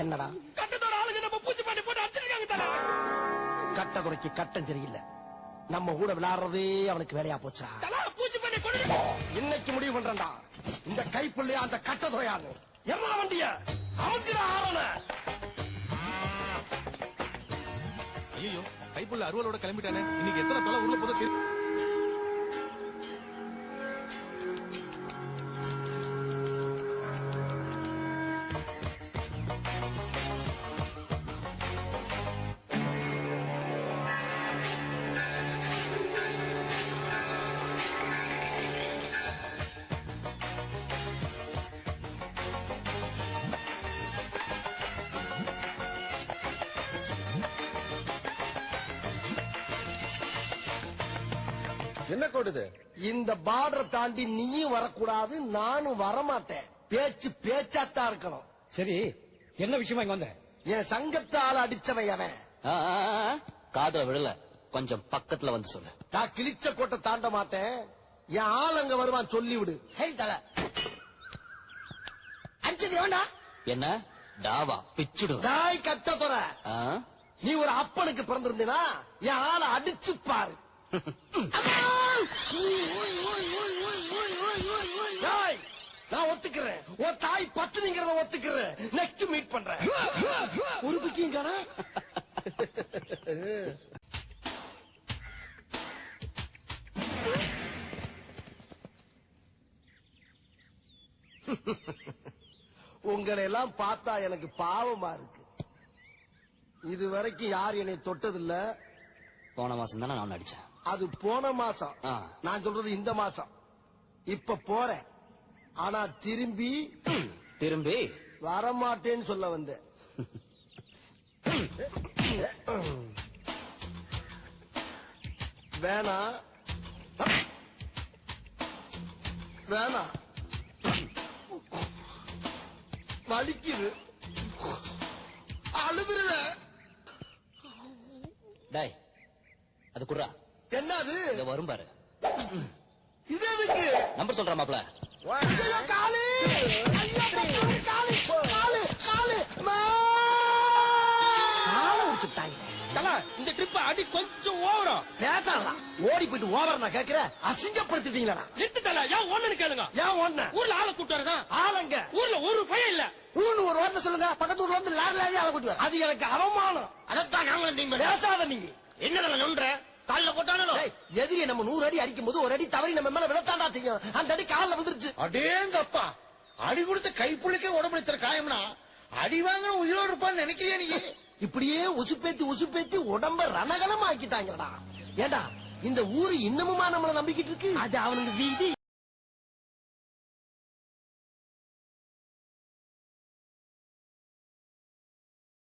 என்னடா கட்டத்தோட ஆளுங்க நம்ம பூச்சி பண்ணி போட்டு அடிச்சிருக்காங்க தல. கட்டதுறைக்கு கட்டம் சரியில்லை. நம்ம கூட விளையாடுறதே அவனுக்கு வேலையா போச்சா? தல பூச்சி பண்ணி கொண்டு இன்னைக்கு முடிவு பண்றா. இந்த கைப்புள்ளையா அந்த கட்டதுறையான்னு என்ன வண்டிய அவனுக்கு ஆரண. ஐயோ கைப்புள்ள அருவலோட கிளம்பிட்டானே. இன்னைக்கு எத்தனை தலை ஊர்ல போதோ தெரியும். என்ன கோடுது? இந்த பார்டர் தாண்டி நீயும் வரக்கூடாது, நானும் வரமாட்டேன். பேச்சு பேச்சாத்தான் இருக்கணும். சரி, என்ன விஷயமா இங்க வந்த? என் சங்கத்தால அடிச்சவன் அவன். காதுல விடல, கொஞ்சம் பக்கத்துல வந்து சொல்லு. நான் கிழிச்ச கோட்டை தாண்ட மாட்டேன். என் ஆள் அங்க வருவான், சொல்லி விடு. தல அடிச்சது எவன்டா? என்ன டாவா பிச்சுடுவேன். தாய் கட்டதுற, நீ ஒரு அப்பனுக்கு பிறந்திருந்தீனா என் ஆளை அடிச்சு பாரு. நான் ஒத்துக்கிறேன், உன் தாய் பத்துங்கிறத ஒத்துக்கிறேன். நெக்ஸ்ட் மீட் பண்றேன். ஒரு புக்கிங் காரா உங்களை எல்லாம் பார்த்தா எனக்கு பாவமா இருக்கு. இது வரைக்கும் யார் என்னை தொட்டதில்ல. போன மாசம் தானே நான் அடிச்சேன். அது போன மாசம். நான் சொல்றது இந்த மாசம். இப்ப போறேன், ஆனா திரும்பி வரமாட்டேன்னு சொல்ல வந்தேன். வேணா வேணா, வலிக்குது, அழுதுருவேன். டேய் அது குர்ரா. என்ன அது? வரும் பாரு. இது எதுக்கு? நம்பர் சொல்ற மாப்ள. காலு இந்த ட்ரிப் அடி கொஞ்சம் ஓவரா பேசலாம். ஓடி போயிட்டு ஓவர் நான் கேக்குற, அசிங்கப்படுத்திட்டீங்களா? நிறுத்து தல. ஏன் ஒண்ணு கேளுங்க. ஏன் ஒண்ணு? ஊர்ல ஆளை கூட்டு வரதான். ஆளுங்க ஊர்ல ஒரு பையன் இல்ல. ஊர்ல ஒரு வார்த்தை சொல்லுங்க, பக்கத்து ஊர்ல வந்து லாரி ஆளை கூட்டு வர. அது எனக்கு அவமானம். அதான் நாங்க பேசாத நீ. என்னதுல நொன்ற கால்ல போட்டானோ. எதிரியை நம்ம 100 அடி அடிக்கும் போது ஒரு அடி தவறி நம்ம மேல விழத்தாண்டா செய்யும். அந்த அடி கால்ல வந்துருச்சு. அடேங்கப்பா, அடி கொடுத்த கைப்புள்ளிக்கே உடம்புல காயம்னா அடி வாங்க உயிரோடு இருப்பான்னு நினைக்கிறியா நீ? இப்படியே உசுப்பேத்தி உடம்ப ரணகலம் ஆக்கிட்டாங்கடா. ஏண்டா இந்த ஊரு இன்னமுமா நம்மள நம்பிக்கிட்டு இருக்கு? அது அவனுக்கு வீதி.